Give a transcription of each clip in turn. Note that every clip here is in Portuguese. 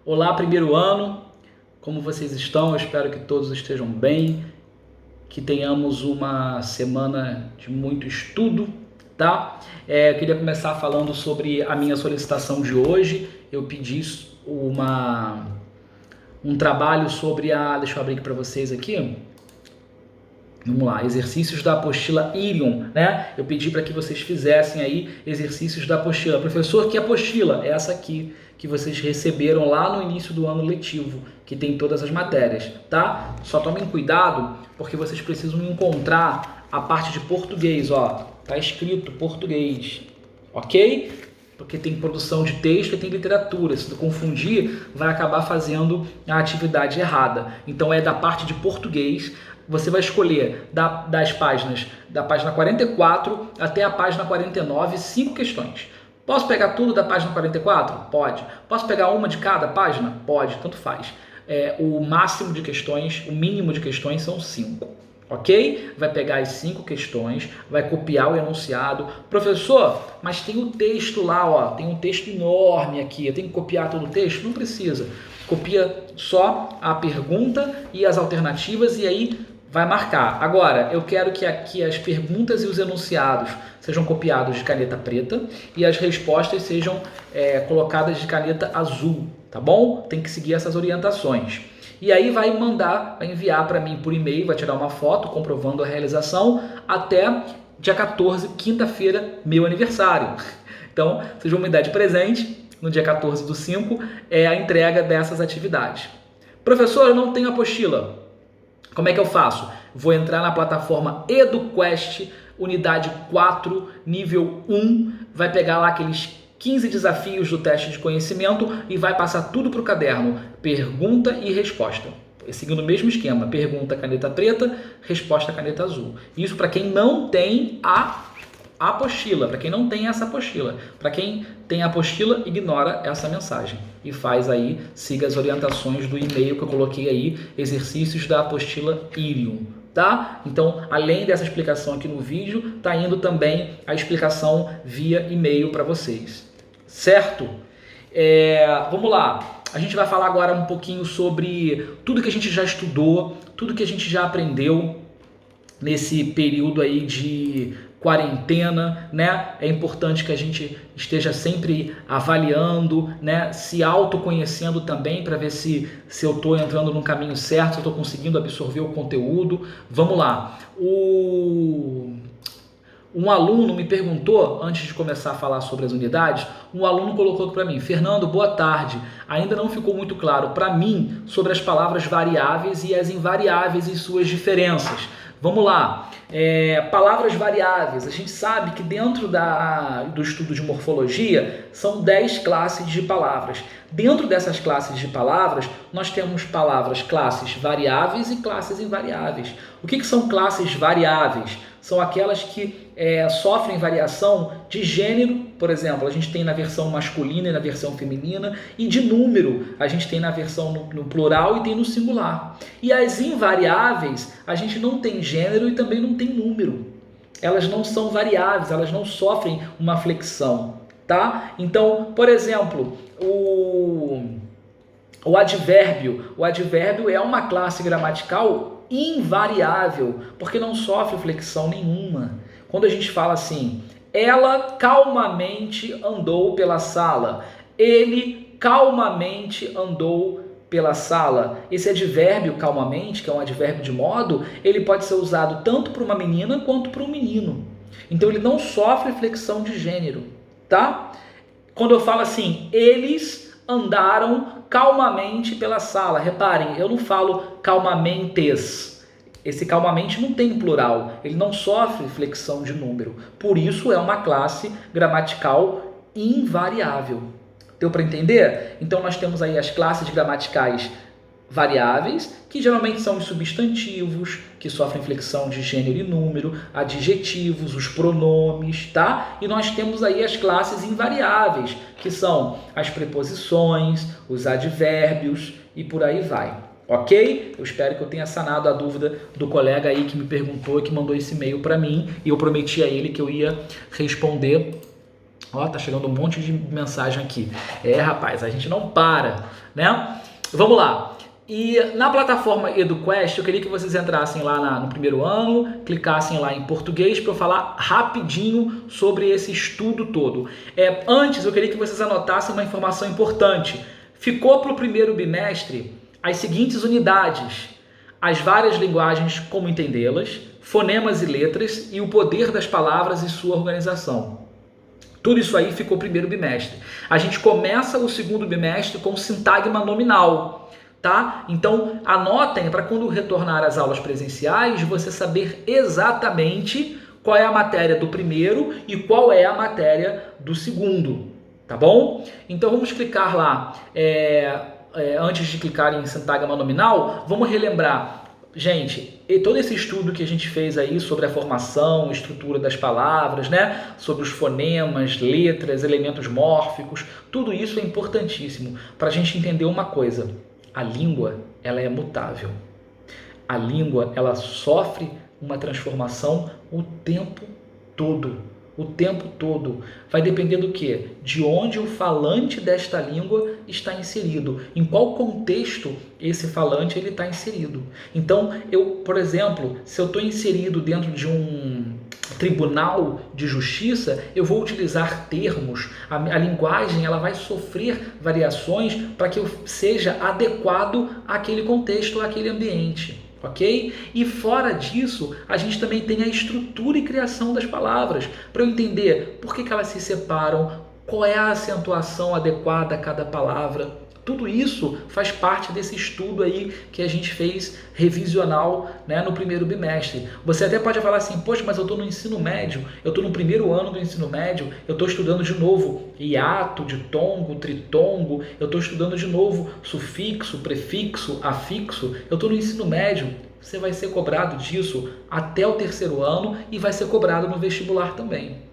Olá, primeiro ano, como vocês estão? Eu espero que todos estejam bem, que tenhamos uma semana de muito estudo, tá? Eu queria começar falando sobre a minha solicitação de hoje. Eu pedi um trabalho sobre deixa eu abrir aqui para vocês aqui. Vamos lá, exercícios da apostila Irion, né? Eu pedi para que vocês fizessem aí exercícios da apostila. Professor, que apostila? É essa aqui que vocês receberam lá no início do ano letivo, que tem todas as matérias, tá? Só tomem cuidado, porque vocês precisam encontrar a parte de português, ó. Tá escrito português, ok? Porque tem produção de texto e tem literatura. Se tu confundir, vai acabar fazendo a atividade errada. Então é da parte de português. Você vai escolher das páginas, da página 44 até a página 49, 5 questões. Posso pegar tudo da página 44? Pode. Posso pegar uma de cada página? Pode, tanto faz. O máximo de questões, o mínimo de questões são 5. Ok? Vai pegar as 5 questões, vai copiar o enunciado. Professor, mas tem o texto lá, ó, tem um texto enorme aqui, eu tenho que copiar todo o texto? Não precisa. Copia só a pergunta e as alternativas e aí vai marcar. Agora, eu quero que aqui as perguntas e os enunciados sejam copiados de caneta preta e as respostas sejam colocadas de caneta azul, tá bom? Tem que seguir essas orientações. E aí vai enviar para mim por e-mail, vai tirar uma foto comprovando a realização até dia 14, quinta-feira, meu aniversário. Então, vocês vão me dar de presente, no dia 14/5, a entrega dessas atividades. Professor, eu não tenho apostila. Como é que eu faço? Vou entrar na plataforma EduQuest, unidade 4, nível 1, vai pegar lá aqueles 15 desafios do teste de conhecimento e vai passar tudo para o caderno. Pergunta e resposta. Seguindo o mesmo esquema. Pergunta, caneta preta, resposta, caneta azul. Isso para quem não tem a apostila, para quem não tem essa apostila. Para quem tem a apostila, ignora essa mensagem. E faz aí, siga as orientações do e-mail que eu coloquei aí, exercícios da apostila Irion. Tá? Então, além dessa explicação aqui no vídeo, tá indo também a explicação via e-mail para vocês. Certo? Vamos lá. A gente vai falar agora um pouquinho sobre tudo que a gente já estudou, tudo que a gente já aprendeu nesse período aí de quarentena, né? É importante que a gente esteja sempre avaliando, né? Se autoconhecendo também para ver se eu estou entrando no caminho certo, se eu estou conseguindo absorver o conteúdo. Vamos lá. Um aluno me perguntou, antes de começar a falar sobre as unidades, um aluno colocou para mim: Fernando, boa tarde. Ainda não ficou muito claro para mim sobre as palavras variáveis e as invariáveis e suas diferenças. Vamos lá. Palavras variáveis. A gente sabe que dentro do estudo de morfologia são 10 classes de palavras. Dentro dessas classes de palavras, nós temos classes variáveis e classes invariáveis. O que são classes variáveis? São aquelas que sofrem variação de gênero, por exemplo, a gente tem na versão masculina e na versão feminina, e de número, a gente tem na versão no plural e tem no singular. E as invariáveis, a gente não tem gênero e também não tem número. Elas não são variáveis, elas não sofrem uma flexão, tá? Então, por exemplo, o advérbio. O advérbio é uma classe gramatical invariável, porque não sofre flexão nenhuma. Quando a gente fala assim, ela calmamente andou pela sala, ele calmamente andou pela sala. Esse advérbio calmamente, que é um advérbio de modo, ele pode ser usado tanto para uma menina quanto para um menino. Então ele não sofre flexão de gênero, tá? Quando eu falo assim, eles andaram calmamente pela sala. Reparem, eu não falo calmamentes. Esse calmamente não tem plural, ele não sofre flexão de número. Por isso é uma classe gramatical invariável. Deu para entender? Então nós temos aí as classes gramaticais variáveis, que geralmente são os substantivos, que sofrem flexão de gênero e número, adjetivos, os pronomes, tá? E nós temos aí as classes invariáveis, que são as preposições, os advérbios e por aí vai. Ok? Eu espero que eu tenha sanado a dúvida do colega aí que me perguntou, que mandou esse e-mail para mim, e eu prometi a ele que eu ia responder Ó, tá chegando um monte de mensagem aqui. Rapaz, a gente não para, né? Vamos lá. E na plataforma EduQuest, eu queria que vocês entrassem lá no primeiro ano, clicassem lá em português para eu falar rapidinho sobre esse estudo todo. Antes, eu queria que vocês anotassem uma informação importante. Ficou para o primeiro bimestre as seguintes unidades: as várias linguagens, como entendê-las, fonemas e letras e o poder das palavras e sua organização. Tudo isso aí ficou primeiro bimestre. A gente começa o segundo bimestre com sintagma nominal, tá? Então anotem para quando retornar às aulas presenciais você saber exatamente qual é a matéria do primeiro e qual é a matéria do segundo, tá bom? Então vamos clicar lá. Antes de clicar em sintagma nominal, vamos relembrar. Gente, e todo esse estudo que a gente fez aí sobre a formação, estrutura das palavras, né? Sobre os fonemas, letras, elementos mórficos, tudo isso é importantíssimo para a gente entender uma coisa: a língua, ela é mutável. A língua, ela sofre uma transformação o tempo todo. O tempo todo. Vai depender do quê? De onde o falante desta língua está inserido. Em qual contexto esse falante ele está inserido. Então, por exemplo, se eu estou inserido dentro de um tribunal de justiça, eu vou utilizar termos. A linguagem ela vai sofrer variações para que eu seja adequado àquele contexto, àquele ambiente. Ok? E fora disso, a gente também tem a estrutura e criação das palavras, para eu entender por que elas se separam, qual é a acentuação adequada a cada palavra. Tudo isso faz parte desse estudo aí que a gente fez revisional, né, no primeiro bimestre. Você até pode falar assim: poxa, mas eu estou no ensino médio, eu estou no primeiro ano do ensino médio, eu estou estudando de novo hiato, ditongo, tritongo, eu estou estudando de novo sufixo, prefixo, afixo, eu estou no ensino médio. Você vai ser cobrado disso até o terceiro ano e vai ser cobrado no vestibular também.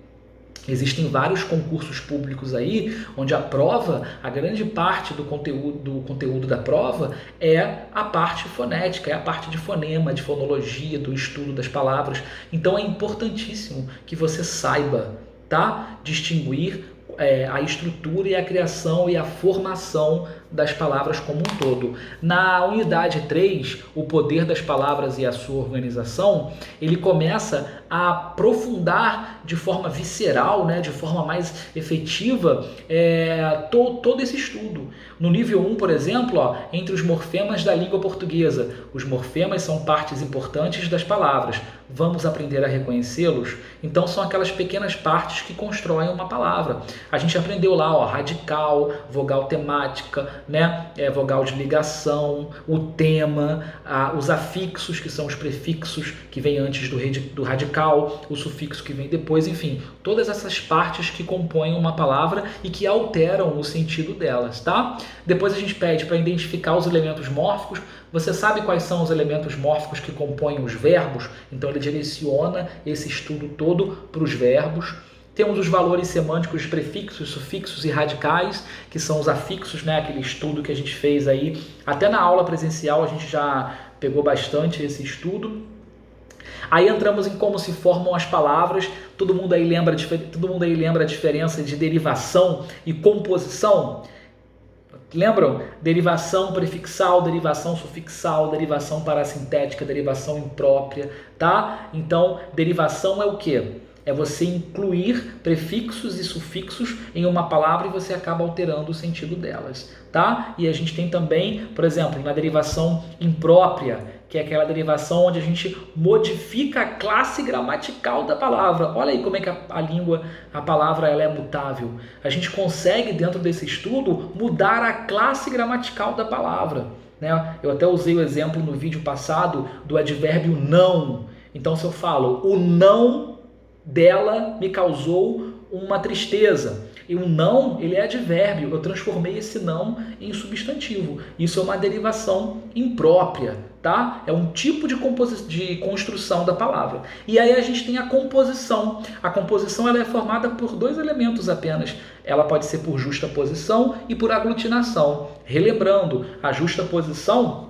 Existem vários concursos públicos aí, onde a prova, a grande parte do conteúdo da prova é a parte fonética, é a parte de fonema, de fonologia, do estudo das palavras. Então é importantíssimo que você saiba, tá? Distinguir a estrutura e a criação e a formação das palavras como um todo. Na unidade 3, o poder das palavras e a sua organização, ele começa a aprofundar de forma visceral, né, de forma mais efetiva, todo esse estudo. No nível 1, por exemplo, entre os morfemas da língua portuguesa. Os morfemas são partes importantes das palavras. Vamos aprender a reconhecê-los? Então são aquelas pequenas partes que constroem uma palavra. A gente aprendeu lá, radical, vogal temática, né? Vogal de ligação, o tema, os afixos, que são os prefixos que vêm antes do radical, o sufixo que vem depois, enfim, todas essas partes que compõem uma palavra e que alteram o sentido delas, tá? Depois a gente pede para identificar os elementos mórficos. Você sabe quais são os elementos mórficos que compõem os verbos? Então ele direciona esse estudo todo para os verbos. Temos os valores semânticos, prefixos, sufixos e radicais, que são os afixos, né? Aquele estudo que a gente fez aí. Até na aula presencial a gente já pegou bastante esse estudo. Aí entramos em como se formam as palavras. Todo mundo aí lembra a diferença de derivação e composição? Lembram? Derivação prefixal, derivação sufixal, derivação parassintética, derivação imprópria, tá? Então, derivação é o quê? É você incluir prefixos e sufixos em uma palavra e você acaba alterando o sentido delas, tá? E a gente tem também, por exemplo, na derivação imprópria, que é aquela derivação onde a gente modifica a classe gramatical da palavra. Olha aí como é que a língua, a palavra, ela é mutável. A gente consegue, dentro desse estudo, mudar a classe gramatical da palavra, né? Eu até usei o exemplo no vídeo passado do advérbio não. Então, se eu falo, o não dela me causou uma tristeza. E o não, ele é advérbio. Eu transformei esse não em substantivo. Isso é uma derivação imprópria, tá? É um tipo de construção da palavra. E aí a gente tem a composição. A composição ela é formada por dois elementos apenas. Ela pode ser por justaposição e por aglutinação. Relembrando, a justaposição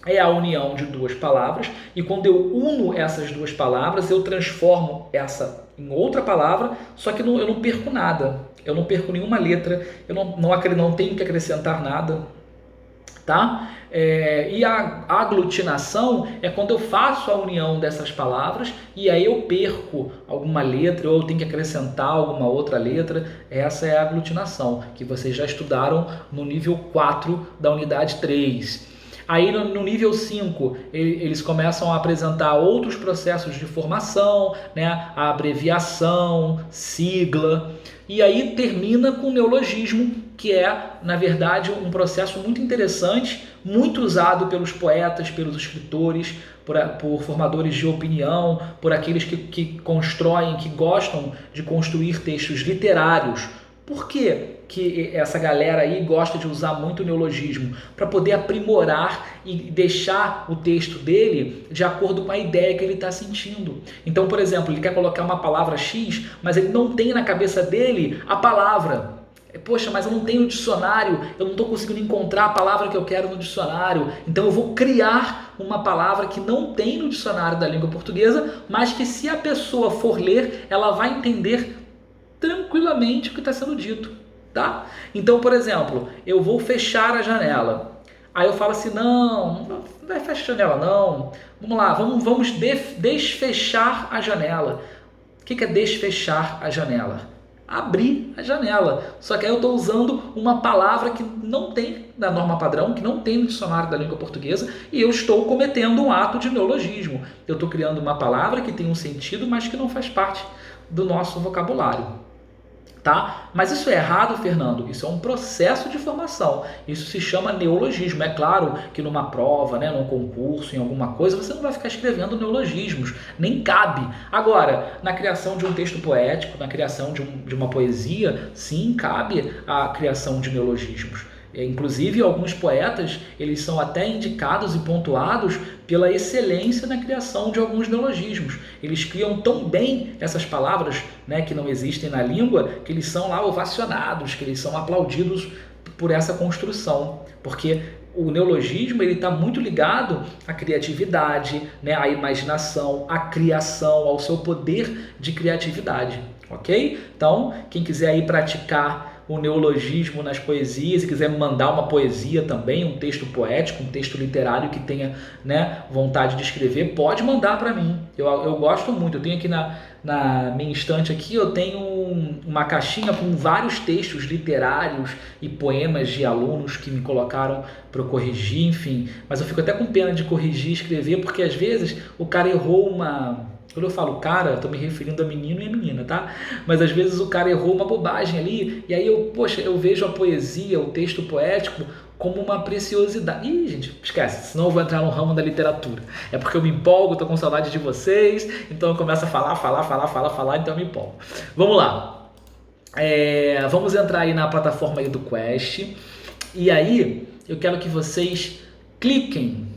é a união de duas palavras, e quando eu uno essas duas palavras, eu transformo essa em outra palavra, só que eu não perco nada, eu não perco nenhuma letra, eu não tenho que acrescentar nada, tá? E a aglutinação é quando eu faço a união dessas palavras e aí eu perco alguma letra ou eu tenho que acrescentar alguma outra letra. Essa é a aglutinação, que vocês já estudaram no nível 4 da unidade 3. Aí no nível 5, eles começam a apresentar outros processos de formação, né? A abreviação, sigla, e aí termina com o neologismo, que é, na verdade, um processo muito interessante, muito usado pelos poetas, pelos escritores, por formadores de opinião, por aqueles que constroem, que gostam de construir textos literários. Por quê que essa galera aí gosta de usar muito o neologismo? Para poder aprimorar e deixar o texto dele de acordo com a ideia que ele está sentindo. Então, por exemplo, ele quer colocar uma palavra X, mas ele não tem na cabeça dele a palavra. Poxa, mas eu não tenho no dicionário, eu não estou conseguindo encontrar a palavra que eu quero no dicionário, então eu vou criar uma palavra que não tem no dicionário da língua portuguesa, mas que se a pessoa for ler, ela vai entender tranquilamente o que está sendo dito, tá? Então, por exemplo, eu vou fechar a janela. Aí eu falo assim, não vai fechar a janela não. Vamos lá, vamos desfechar a janela. O que é desfechar a janela? Abrir a janela. Só que aí eu estou usando uma palavra que não tem na norma padrão, que não tem no dicionário da língua portuguesa, e eu estou cometendo um ato de neologismo. Eu estou criando uma palavra que tem um sentido, mas que não faz parte do nosso vocabulário. Tá? Mas isso é errado, Fernando? Isso é um processo de formação. Isso se chama neologismo. É claro que numa prova, né, num concurso, em alguma coisa, você não vai ficar escrevendo neologismos. Nem cabe. Agora, na criação de um texto poético, na criação de uma poesia, sim, cabe a criação de neologismos. Inclusive, alguns poetas, eles são até indicados e pontuados pela excelência na criação de alguns neologismos. Eles criam tão bem essas palavras, né, que não existem na língua, que eles são lá ovacionados, que eles são aplaudidos por essa construção. Porque o neologismo está muito ligado à criatividade, né, à imaginação, à criação, ao seu poder de criatividade. Ok? Então, quem quiser aí praticar o neologismo nas poesias, se quiser me mandar uma poesia também, um texto poético, um texto literário que tenha, né, vontade de escrever, pode mandar para mim. Eu gosto muito. Eu tenho aqui na minha estante aqui, eu tenho uma caixinha com vários textos literários e poemas de alunos que me colocaram para eu corrigir, enfim. Mas eu fico até com pena de corrigir e escrever, porque às vezes o cara errou uma... Quando eu falo cara, estou me referindo a menino e a menina, tá? Mas às vezes o cara errou uma bobagem ali, e aí eu vejo a poesia, o texto poético, como uma preciosidade. Ih, gente, esquece, senão eu vou entrar no ramo da literatura. É porque eu me empolgo, estou com saudade de vocês, então eu começo a falar, então eu me empolgo. Vamos lá. Vamos entrar aí na plataforma EduQuest, e aí eu quero que vocês cliquem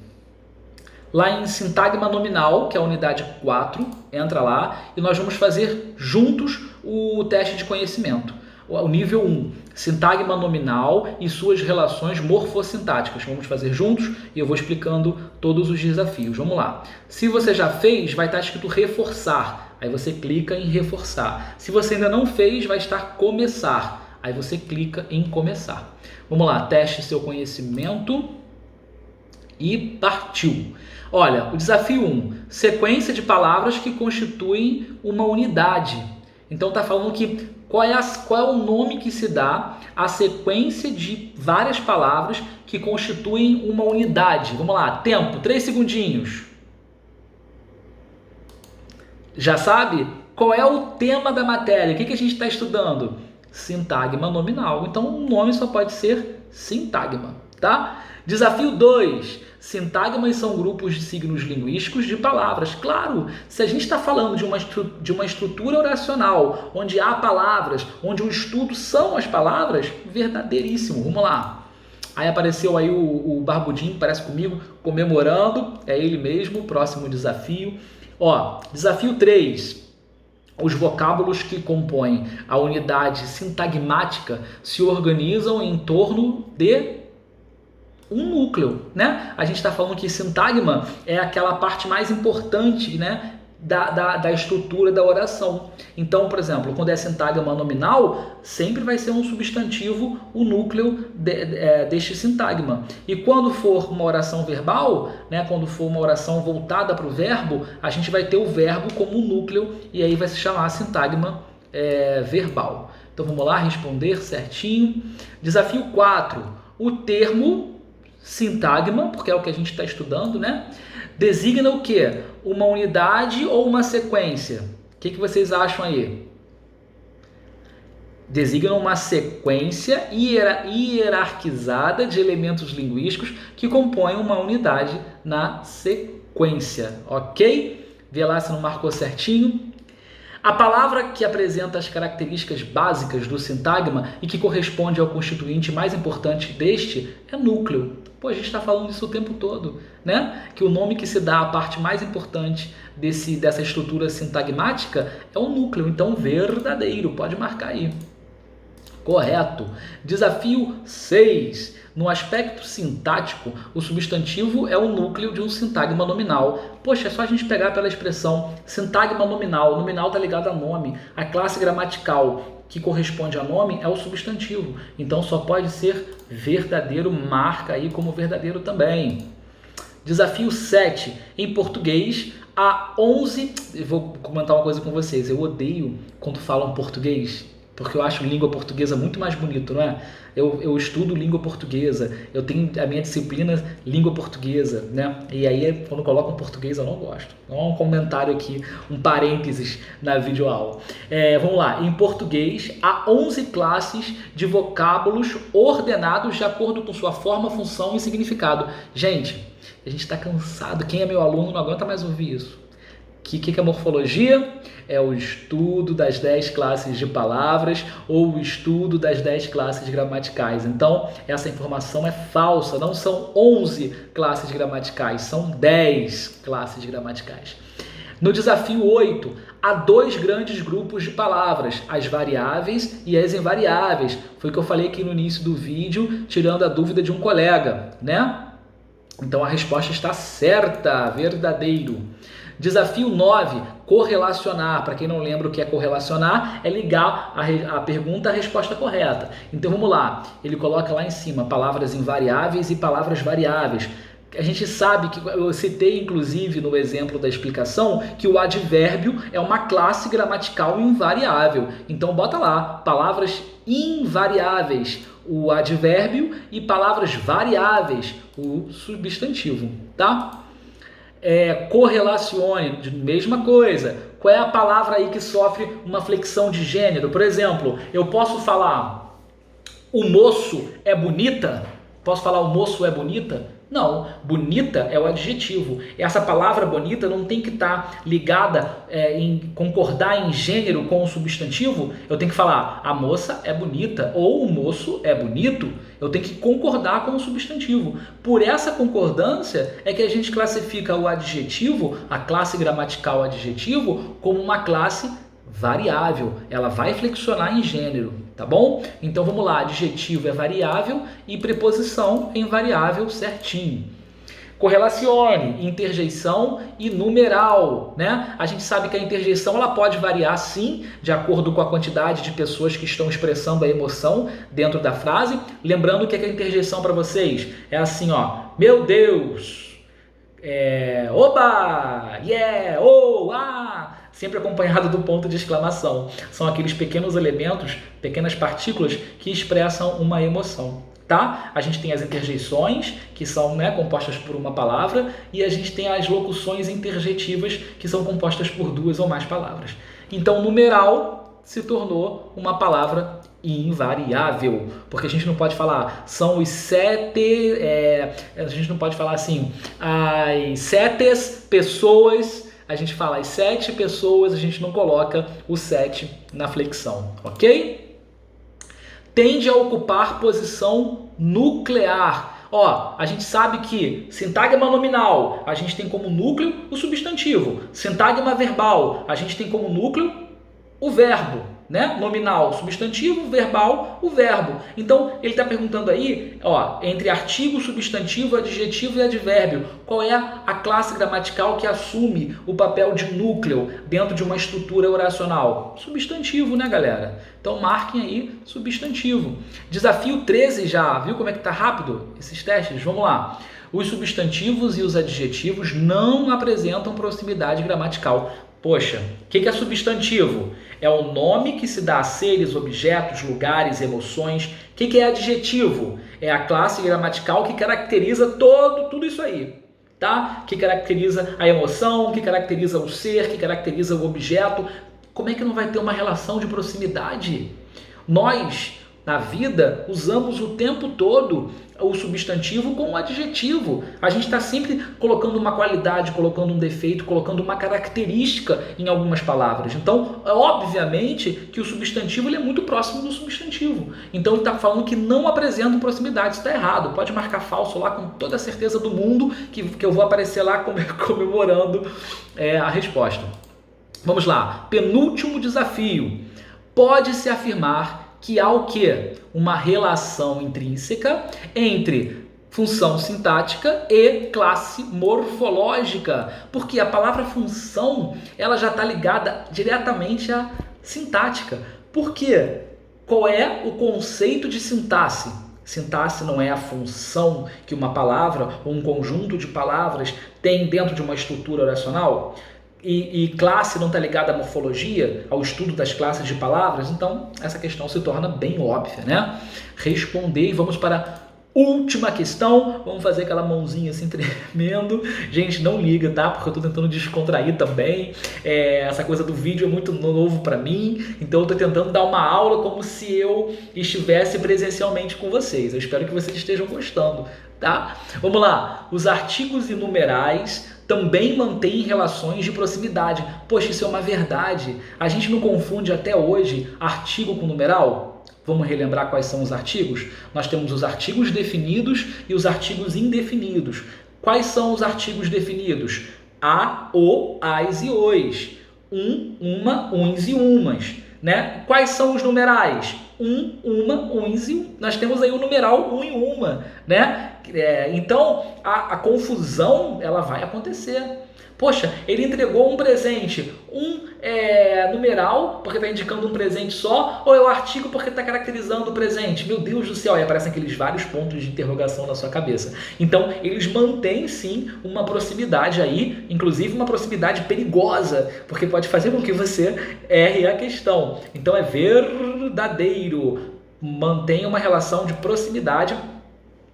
lá em sintagma nominal, que é a unidade 4, entra lá e nós vamos fazer juntos o teste de conhecimento. O nível 1, sintagma nominal e suas relações morfossintáticas. Vamos fazer juntos e eu vou explicando todos os desafios. Vamos lá. Se você já fez, vai estar escrito reforçar. Aí você clica em reforçar. Se você ainda não fez, vai estar começar. Aí você clica em começar. Vamos lá, teste seu conhecimento e partiu. Olha, o desafio 1, sequência de palavras que constituem uma unidade. Então está falando que qual é o nome que se dá à sequência de várias palavras que constituem uma unidade. Vamos lá, tempo, 3 segundinhos. Já sabe? Qual é o tema da matéria? O que a gente está estudando? Sintagma nominal. Então o nome só pode ser sintagma, tá? Desafio 2. Sintagmas são grupos de signos linguísticos de palavras. Claro, se a gente está falando de uma estrutura oracional, onde há palavras, onde o estudo são as palavras, verdadeiríssimo. Vamos lá. Aí apareceu aí o Barbudinho, parece comigo, comemorando. É ele mesmo, próximo desafio. Ó, desafio 3. Os vocábulos que compõem a unidade sintagmática se organizam em torno de um núcleo, né? A gente está falando que sintagma é aquela parte mais importante, né, da estrutura da oração. Então, por exemplo, quando é sintagma nominal, sempre vai ser um substantivo o núcleo deste sintagma. E quando for uma oração verbal, né, quando for uma oração voltada para o verbo, a gente vai ter o verbo como núcleo e aí vai se chamar sintagma verbal. Então vamos lá responder certinho. Desafio 4. O termo sintagma, porque é o que a gente está estudando, né? Designa o quê? Uma unidade ou uma sequência? O que vocês acham aí? Designa uma sequência hierarquizada de elementos linguísticos que compõem uma unidade na sequência, ok? Vê lá se não marcou certinho. A palavra que apresenta as características básicas do sintagma e que corresponde ao constituinte mais importante deste é núcleo. Pô, a gente está falando isso o tempo todo, né? Que o nome que se dá à parte mais importante dessa estrutura sintagmática é o núcleo. Então, verdadeiro, pode marcar aí. Correto. Desafio 6. No aspecto sintático, o substantivo é o núcleo de um sintagma nominal. Poxa, é só a gente pegar pela expressão sintagma nominal. Nominal está ligado a nome. A classe gramatical que corresponde a nome é o substantivo. Então só pode ser verdadeiro, marca aí como verdadeiro também. Desafio 7. Em português, há 11... Eu vou comentar uma coisa com vocês. Eu odeio quando falam português, porque eu acho língua portuguesa muito mais bonito, não é? Eu estudo língua portuguesa, eu tenho a minha disciplina língua portuguesa, né? E aí, quando colocam português, eu não gosto. Então, um comentário aqui, um parênteses na videoaula. Vamos lá. Em português, há 11 classes de vocábulos ordenados de acordo com sua forma, função e significado. Gente, a gente está cansado. Quem é meu aluno não aguenta mais ouvir isso. O que é morfologia? É o estudo das 10 classes de palavras ou o estudo das 10 classes gramaticais. Então, essa informação é falsa. Não são 11 classes gramaticais, são 10 classes gramaticais. No desafio 8, há 2 grandes grupos de palavras, as variáveis e as invariáveis. Foi o que eu falei aqui no início do vídeo, tirando a dúvida de um colega, né? Então, a resposta está certa, verdadeiro. Desafio 9, correlacionar. Para quem não lembra o que é correlacionar, é ligar a pergunta à resposta correta. Então vamos lá, ele coloca lá em cima palavras invariáveis e palavras variáveis. A gente sabe que, eu citei inclusive no exemplo da explicação, que o advérbio é uma classe gramatical invariável. Então bota lá, palavras invariáveis, o advérbio, e palavras variáveis, o substantivo, tá? Correlacione, mesma coisa. Qual é a palavra aí que sofre uma flexão de gênero? Por exemplo, eu posso falar o moço é bonita? Posso falar o moço é bonita? Não, bonita é o adjetivo. Essa palavra bonita não tem que estar ligada em concordar em gênero com o substantivo. Eu tenho que falar a moça é bonita ou o moço é bonito. Eu tenho que concordar com o substantivo. Por essa concordância é que a gente classifica o adjetivo, a classe gramatical adjetivo, como uma classe variável. Ela vai flexionar em gênero, tá bom? Então vamos lá, adjetivo é variável e preposição é invariável certinho. Correlacione, interjeição e numeral, né? A gente sabe que a interjeição ela pode variar sim, de acordo com a quantidade de pessoas que estão expressando a emoção dentro da frase. Lembrando que a interjeição para vocês é assim, ó, meu Deus, oba, yeah, oh, ah, sempre acompanhado do ponto de exclamação. São aqueles pequenos elementos, pequenas partículas que expressam uma emoção. Tá? A gente tem as interjeições, que são compostas por uma palavra, e a gente tem as locuções interjetivas, que são compostas por 2 ou mais palavras. Então, numeral se tornou uma palavra invariável, porque a gente não pode falar são os 7, a gente não pode falar assim, as 7 pessoas, a gente fala as 7 pessoas, a gente não coloca o 7 na flexão, ok? Tende a ocupar posição nuclear. Ó, a gente sabe que sintagma nominal, a gente tem como núcleo o substantivo. Sintagma verbal, a gente tem como núcleo o verbo. né? Nominal, substantivo, verbal, o verbo. Então, ele está perguntando aí, ó, entre artigo, substantivo, adjetivo e advérbio, qual é a classe gramatical que assume o papel de núcleo dentro de uma estrutura oracional? Substantivo, né, galera? Então, marquem aí substantivo. Desafio 13 já, viu como é que tá rápido esses testes? Vamos lá. Os substantivos e os adjetivos não apresentam proximidade gramatical. Poxa, o que é substantivo? É o nome que se dá a seres, objetos, lugares, emoções. O que é adjetivo? É a classe gramatical que caracteriza tudo isso aí, tá? Que caracteriza a emoção, que caracteriza o ser, que caracteriza o objeto. Como é que não vai ter uma relação de proximidade? Nós, na vida, usamos o tempo todo o substantivo com o adjetivo. A gente está sempre colocando uma qualidade, colocando um defeito, colocando uma característica em algumas palavras. Então, obviamente que o substantivo ele é muito próximo do substantivo. Então, ele está falando que não apresentam proximidade. Isso está errado. Pode marcar falso lá com toda a certeza do mundo que eu vou aparecer lá comemorando a resposta. Vamos lá. Penúltimo desafio. Pode-se afirmar que há o quê? Uma relação intrínseca entre função sintática e classe morfológica, porque a palavra função ela já está ligada diretamente à sintática. Por quê? Qual é o conceito de sintaxe? Sintaxe não é a função que uma palavra ou um conjunto de palavras tem dentro de uma estrutura oracional? E classe não está ligada à morfologia, ao estudo das classes de palavras, então essa questão se torna bem óbvia, né? Responder e vamos para a última questão. Vamos fazer aquela mãozinha assim tremendo. Gente, não liga, tá? Porque eu estou tentando descontrair também. Essa coisa do vídeo é muito novo para mim, então eu estou tentando dar uma aula como se eu estivesse presencialmente com vocês. Eu espero que vocês estejam gostando, tá? Vamos lá. Os artigos e numerais também mantém relações de proximidade. Poxa, isso é uma verdade. A gente não confunde até hoje artigo com numeral? Vamos relembrar quais são os artigos? Nós temos os artigos definidos e os artigos indefinidos. Quais são os artigos definidos? A, o, as e os. Uma, uns e umas. Né? Quais são os numerais? Uma, uns e um. Nós temos aí o numeral um e uma, né? Então a confusão ela vai acontecer. Poxa, ele entregou um presente, numeral porque está indicando um presente só, ou é o artigo porque está caracterizando o presente? Meu Deus do céu, e aparecem aqueles vários pontos de interrogação na sua cabeça. Então, eles mantêm sim uma proximidade aí, inclusive uma proximidade perigosa, porque pode fazer com que você erre a questão. Então, é verdadeiro, mantém uma relação de proximidade.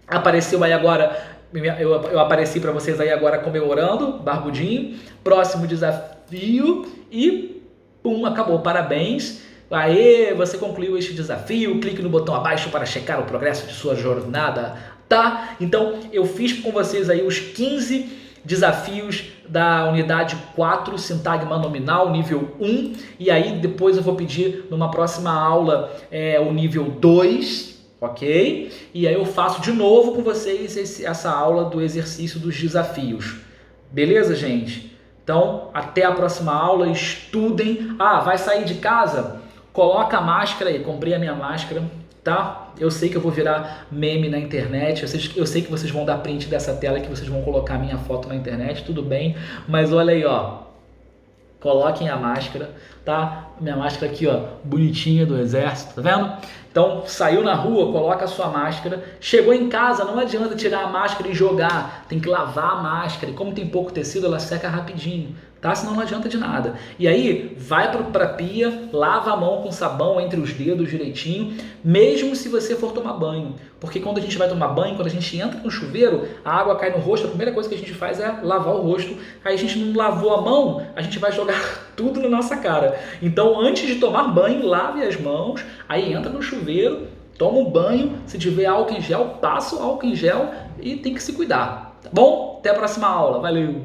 Apareceu aí agora... Eu apareci para vocês aí agora comemorando, barbudinho. Próximo desafio e pum, acabou. Parabéns. Aê, você concluiu este desafio. Clique no botão abaixo para checar o progresso de sua jornada, tá? Então, eu fiz com vocês aí os 15 desafios da unidade 4, sintagma nominal, nível 1. E aí, depois eu vou pedir numa próxima aula o nível 2. Ok? E aí eu faço de novo com vocês essa aula do exercício dos desafios. Beleza, gente? Então, até a próxima aula. Estudem. Vai sair de casa? Coloca a máscara aí. Comprei a minha máscara, tá? Eu sei que eu vou virar meme na internet. Eu sei que vocês vão dar print dessa tela, que vocês vão colocar a minha foto na internet. Tudo bem. Mas olha aí, ó. Coloquem a máscara, tá? Minha máscara aqui, ó, bonitinha do exército, tá vendo? Então, saiu na rua, coloca a sua máscara. Chegou em casa, não adianta tirar a máscara e jogar. Tem que lavar a máscara. E como tem pouco tecido, ela seca rapidinho, tá? Senão não adianta de nada. E aí, vai pra pia, lava a mão com sabão entre os dedos direitinho, mesmo se você for tomar banho. Porque quando a gente vai tomar banho, quando a gente entra no chuveiro, a água cai no rosto, a primeira coisa que a gente faz é lavar o rosto. Aí a gente não lavou a mão, a gente vai jogar tudo na nossa cara. Então, antes de tomar banho, lave as mãos, aí entra no chuveiro, toma um banho, se tiver álcool em gel, passa o álcool em gel e tem que se cuidar, tá bom? Até a próxima aula, valeu!